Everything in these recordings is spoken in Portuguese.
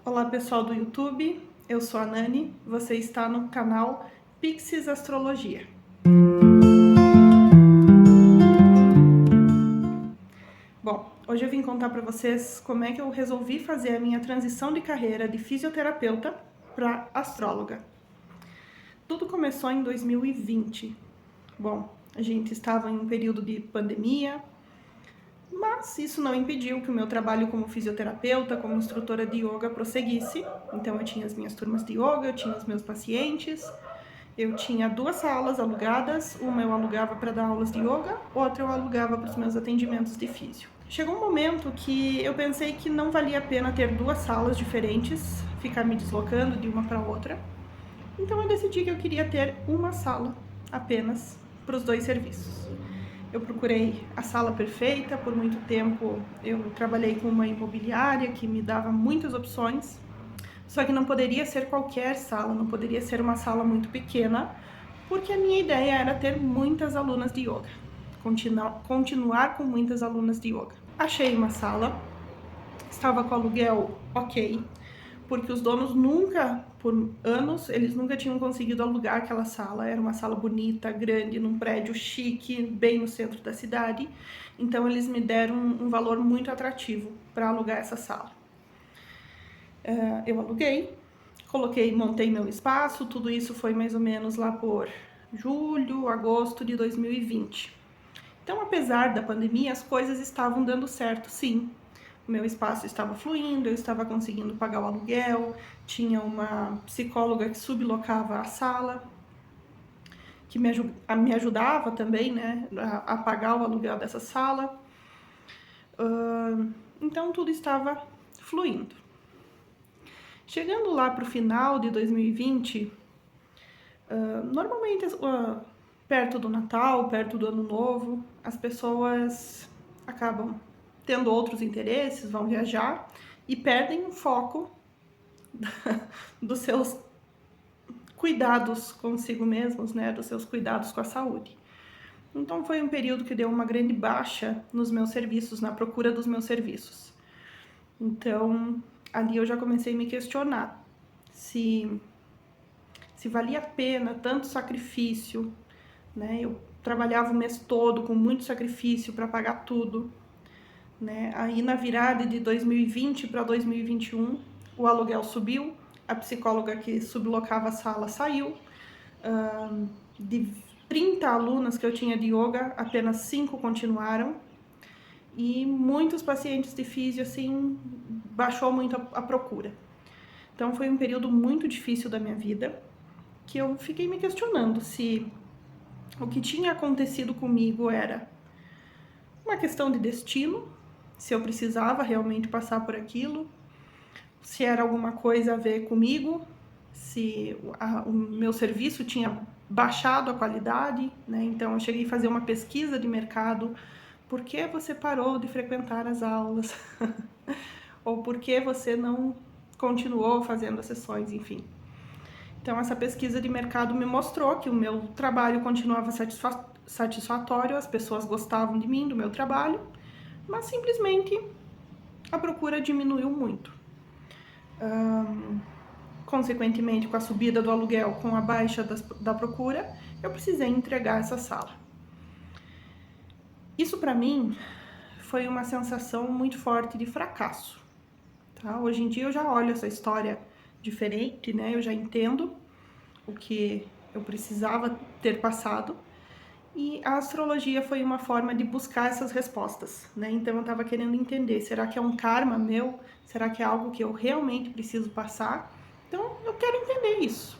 Olá pessoal do YouTube, eu sou a Nani, você está no canal Pixies Astrologia. Bom, hoje eu vim contar para vocês como é que eu resolvi fazer a minha transição de carreira de fisioterapeuta para astróloga. Tudo começou em 2020. Bom, a gente estava em um período de pandemia, mas isso não impediu que o meu trabalho como fisioterapeuta, como instrutora de yoga prosseguisse. Então eu tinha as minhas turmas de yoga, eu tinha os meus pacientes, eu tinha 2 salas alugadas, uma eu alugava para dar aulas de yoga, outra eu alugava para os meus atendimentos de físio. Chegou um momento que eu pensei que não valia a pena ter 2 salas diferentes, ficar me deslocando de uma para outra. Então eu decidi que eu queria ter uma sala apenas para os 2 serviços. Eu procurei a sala perfeita, por muito tempo eu trabalhei com uma imobiliária que me dava muitas opções, só que não poderia ser qualquer sala, não poderia ser uma sala muito pequena, porque a minha ideia era ter muitas alunas de yoga, continuar com muitas alunas de yoga. Achei uma sala, estava com aluguel ok, porque os donos nunca, por anos, eles nunca tinham conseguido alugar aquela sala. Era uma sala bonita, grande, num prédio chique, bem no centro da cidade. Então eles me deram um valor muito atrativo para alugar essa sala. Eu aluguei, montei meu espaço, tudo isso foi mais ou menos lá por julho, agosto de 2020. Então, apesar da pandemia, as coisas estavam dando certo, sim. O meu espaço estava fluindo, eu estava conseguindo pagar o aluguel, tinha uma psicóloga que sublocava a sala, que me ajudava também, né, a pagar o aluguel dessa sala. Então, tudo estava fluindo. Chegando lá para o final de 2020, normalmente perto do Natal, perto do Ano Novo, as pessoas acabam tendo outros interesses, vão viajar e perdem o foco dos seus cuidados consigo mesmos, né, dos seus cuidados com a saúde. Então foi um período que deu uma grande baixa nos meus serviços, na procura dos meus serviços. Então ali eu já comecei a me questionar se valia a pena tanto sacrifício, né? Eu trabalhava o mês todo com muito sacrifício para pagar tudo, né? Aí na virada de 2020 para 2021, o aluguel subiu, a psicóloga que sublocava a sala saiu, de 30 alunas que eu tinha de yoga, apenas 5 continuaram, e muitos pacientes de físio, assim, baixou muito a procura. Então foi um período muito difícil da minha vida, que eu fiquei me questionando se o que tinha acontecido comigo era uma questão de destino, se eu precisava realmente passar por aquilo, se era alguma coisa a ver comigo, se o meu serviço tinha baixado a qualidade, né? Então eu cheguei a fazer uma pesquisa de mercado, por que você parou de frequentar as aulas? Ou por que você não continuou fazendo as sessões, enfim. Então essa pesquisa de mercado me mostrou que o meu trabalho continuava satisfatório, as pessoas gostavam de mim, do meu trabalho, mas simplesmente a procura diminuiu muito. Consequentemente, com a subida do aluguel, com a baixa da procura, eu precisei entregar essa sala. Isso para mim foi uma sensação muito forte de fracasso. Tá? Hoje em dia eu já olho essa história diferente, né? Eu já entendo o que eu precisava ter passado. E a astrologia foi uma forma de buscar essas respostas, né? Então eu estava querendo entender, será que é um karma meu? Será que é algo que eu realmente preciso passar? Então eu quero entender isso,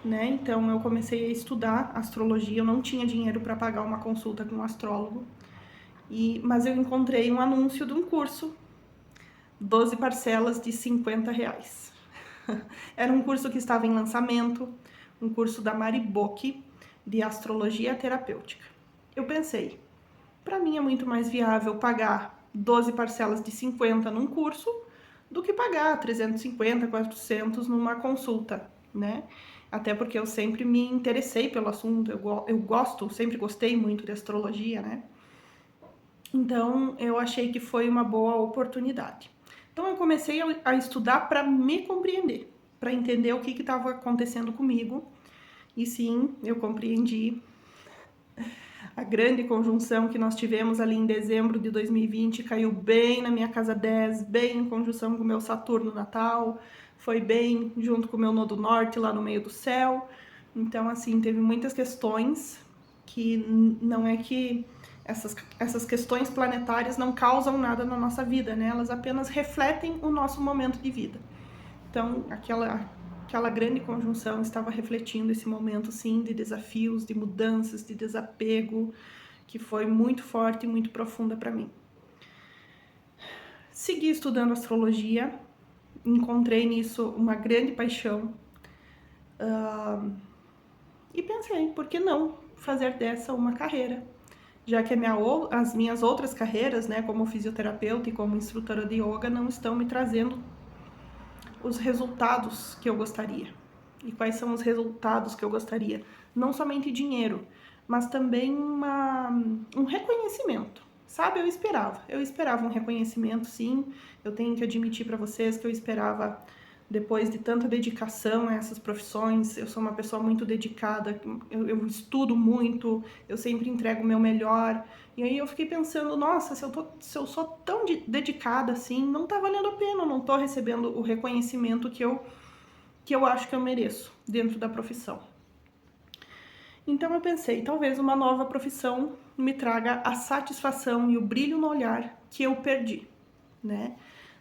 né? Então eu comecei a estudar astrologia, eu não tinha dinheiro para pagar uma consulta com um astrólogo, mas eu encontrei um anúncio de um curso, 12 parcelas de R$ 50. Era um curso que estava em lançamento, um curso da Mari Bock, de astrologia terapêutica. Eu pensei, para mim é muito mais viável pagar 12 parcelas de 50 num curso do que pagar 350, 400 numa consulta, né? Até porque eu sempre me interessei pelo assunto, eu gosto, sempre gostei muito de astrologia, né? Então eu achei que foi uma boa oportunidade. Então eu comecei a estudar para me compreender, para entender o que estava acontecendo comigo. E sim, eu compreendi a grande conjunção que nós tivemos ali em dezembro de 2020, caiu bem na minha casa 10, bem em conjunção com o meu Saturno natal, foi bem junto com o meu nodo norte lá no meio do céu. Então, assim, teve muitas questões que não é que essas questões planetárias não causam nada na nossa vida, né? Elas apenas refletem o nosso momento de vida. Então, aquela grande conjunção estava refletindo esse momento, sim, de desafios, de mudanças, de desapego, que foi muito forte e muito profunda para mim. Segui estudando astrologia, encontrei nisso uma grande paixão e pensei, por que não fazer dessa uma carreira? Já que as minhas outras carreiras, né, como fisioterapeuta e como instrutora de yoga, não estão me trazendo os resultados que eu gostaria. E quais são os resultados que eu gostaria? Não somente dinheiro, mas também um reconhecimento. Sabe, eu esperava um reconhecimento, sim. Eu tenho que admitir para vocês que eu esperava, depois de tanta dedicação a essas profissões. Eu sou uma pessoa muito dedicada, eu estudo muito, eu sempre entrego o meu melhor. E aí eu fiquei pensando, nossa, se eu sou tão dedicada assim, não tá valendo a pena, eu não tô recebendo o reconhecimento que eu acho que eu mereço dentro da profissão. Então eu pensei, talvez uma nova profissão me traga a satisfação e o brilho no olhar que eu perdi, né?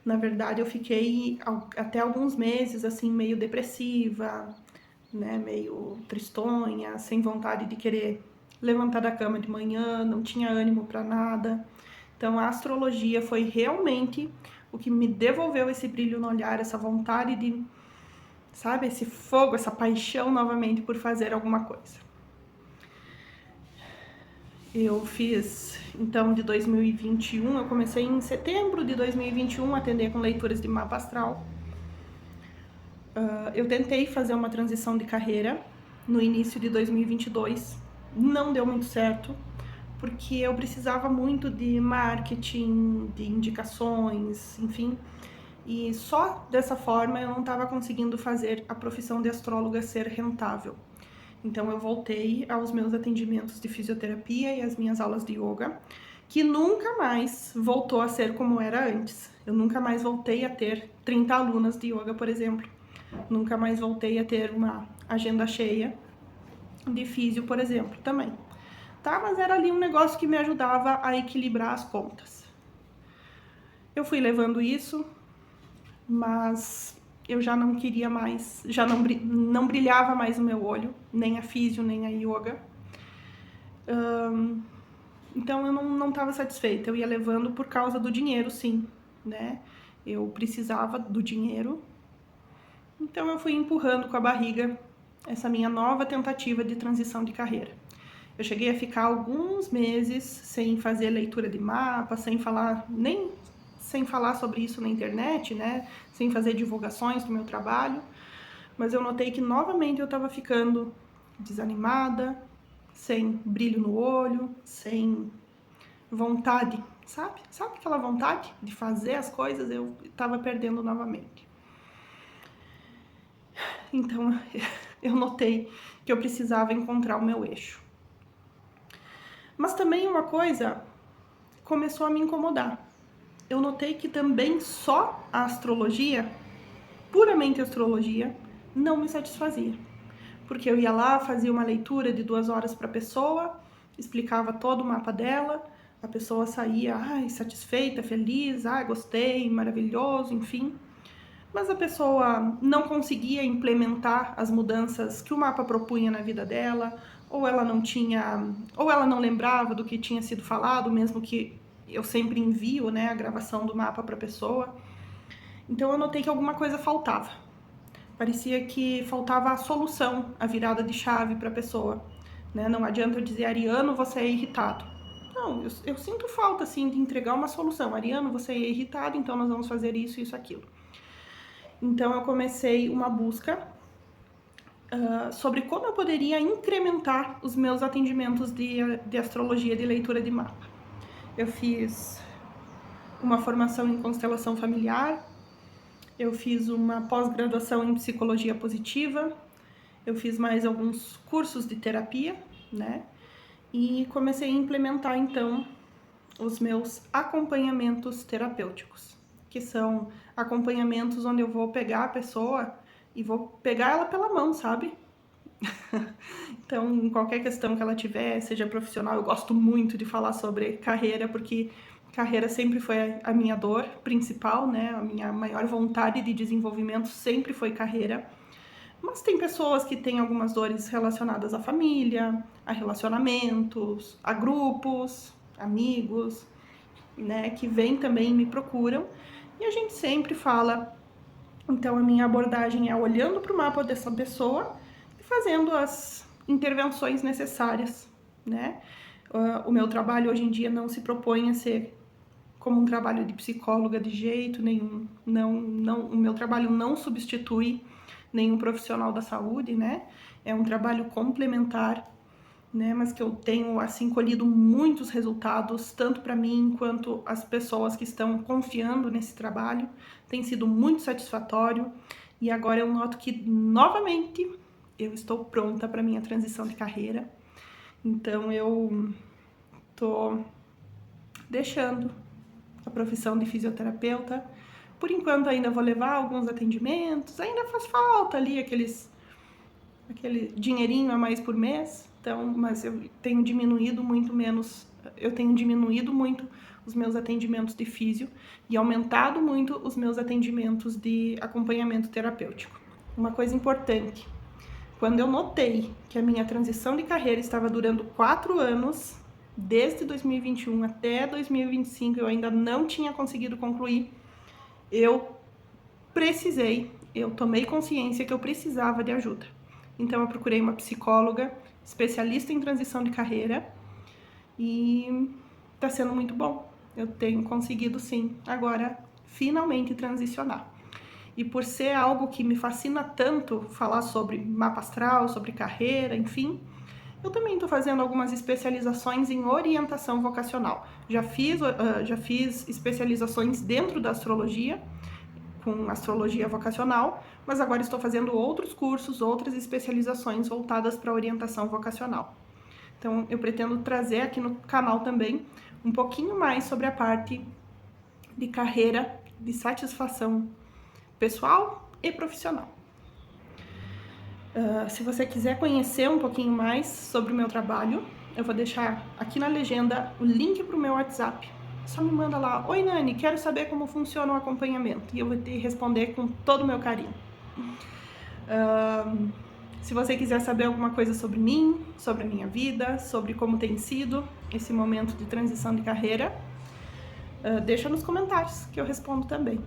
Na verdade, eu fiquei até alguns meses assim meio depressiva, né, meio tristonha, sem vontade de querer levantar da cama de manhã, não tinha ânimo para nada. Então a astrologia foi realmente o que me devolveu esse brilho no olhar, essa vontade de, sabe, esse fogo, essa paixão novamente por fazer alguma coisa. Eu fiz, então, de 2021, eu comecei em setembro de 2021 a atender com leituras de mapa astral. Eu tentei fazer uma transição de carreira no início de 2022, não deu muito certo, porque eu precisava muito de marketing, de indicações, enfim, e só dessa forma eu não estava conseguindo fazer a profissão de astróloga ser rentável. Então eu voltei aos meus atendimentos de fisioterapia e às minhas aulas de yoga, que nunca mais voltou a ser como era antes. Eu nunca mais voltei a ter 30 alunas de yoga, por exemplo. Nunca mais voltei a ter uma agenda cheia de físio, por exemplo, também. Tá, mas era ali um negócio que me ajudava a equilibrar as contas. Eu fui levando isso, mas eu já não queria mais, já não brilhava mais o meu olho, nem a físio, nem a yoga. Então eu não estava satisfeita, eu ia levando por causa do dinheiro, sim, né? Eu precisava do dinheiro, então eu fui empurrando com a barriga essa minha nova tentativa de transição de carreira. Eu cheguei a ficar alguns meses sem fazer leitura de mapa, sem falar sobre isso na internet, né? Sem fazer divulgações do meu trabalho, mas eu notei que novamente eu estava ficando desanimada, sem brilho no olho, sem vontade, sabe? Sabe aquela vontade de fazer as coisas? Eu estava perdendo novamente. Então eu notei que eu precisava encontrar o meu eixo. Mas também uma coisa começou a me incomodar. Eu notei que também só a astrologia, puramente astrologia, não me satisfazia. Porque eu ia lá, fazia uma leitura de 2 horas para a pessoa, explicava todo o mapa dela, a pessoa saía, satisfeita, feliz, gostei, maravilhoso, enfim. Mas a pessoa não conseguia implementar as mudanças que o mapa propunha na vida dela, ou ela não lembrava do que tinha sido falado, mesmo que eu sempre envio, né, a gravação do mapa para a pessoa. Então eu notei que alguma coisa faltava. Parecia que faltava a solução, a virada de chave para a pessoa. Né? Não adianta eu dizer, Ariano, você é irritado. Não, eu sinto falta, assim, de entregar uma solução. Ariano, você é irritado, então nós vamos fazer isso, isso, aquilo. Então eu comecei uma busca sobre como eu poderia incrementar os meus atendimentos de astrologia, de leitura de mapa. Eu fiz uma formação em constelação familiar, eu fiz uma pós-graduação em psicologia positiva, eu fiz mais alguns cursos de terapia, né? E comecei a implementar, então, os meus acompanhamentos terapêuticos, que são acompanhamentos onde eu vou pegar a pessoa e vou pegar ela pela mão, sabe? Então, em qualquer questão que ela tiver, seja profissional, eu gosto muito de falar sobre carreira, porque carreira sempre foi a minha dor principal, né? A minha maior vontade de desenvolvimento sempre foi carreira. Mas tem pessoas que têm algumas dores relacionadas à família, a relacionamentos, a grupos, amigos, né? Que vêm também e me procuram. E a gente sempre fala. Então, a minha abordagem é olhando para o mapa dessa pessoa e fazendo as intervenções necessárias, né? O meu trabalho hoje em dia não se propõe a ser como um trabalho de psicóloga de jeito nenhum. O meu trabalho não substitui nenhum profissional da saúde, né? É um trabalho complementar, né? Mas que eu tenho, assim, colhido muitos resultados, tanto para mim quanto as pessoas que estão confiando nesse trabalho. Tem sido muito satisfatório e agora eu noto que, novamente, eu estou pronta para minha transição de carreira. Então, eu tô deixando a profissão de fisioterapeuta. Por enquanto ainda vou levar alguns atendimentos, ainda faz falta ali aquele dinheirinho a mais por mês, então, mas eu tenho diminuído muito os meus atendimentos de físio e aumentado muito os meus atendimentos de acompanhamento terapêutico. Uma coisa importante, quando eu notei que a minha transição de carreira estava durando 4 anos, desde 2021 até 2025, eu ainda não tinha conseguido concluir, eu tomei consciência que eu precisava de ajuda. Então, eu procurei uma psicóloga, especialista em transição de carreira, e tá sendo muito bom. Eu tenho conseguido, sim, agora, finalmente transicionar. E por ser algo que me fascina tanto, falar sobre mapa astral, sobre carreira, enfim, eu também estou fazendo algumas especializações em orientação vocacional. Já fiz especializações dentro da astrologia, com astrologia vocacional, mas agora estou fazendo outros cursos, outras especializações voltadas para orientação vocacional. Então, eu pretendo trazer aqui no canal também um pouquinho mais sobre a parte de carreira, de satisfação pessoal e profissional. Se você quiser conhecer um pouquinho mais sobre o meu trabalho, eu vou deixar aqui na legenda o link para o meu WhatsApp. Só me manda lá: oi Nani, quero saber como funciona o acompanhamento, e eu vou te responder com todo o meu carinho. Se você quiser saber alguma coisa sobre mim, sobre a minha vida, sobre como tem sido esse momento de transição de carreira, deixa nos comentários que eu respondo também.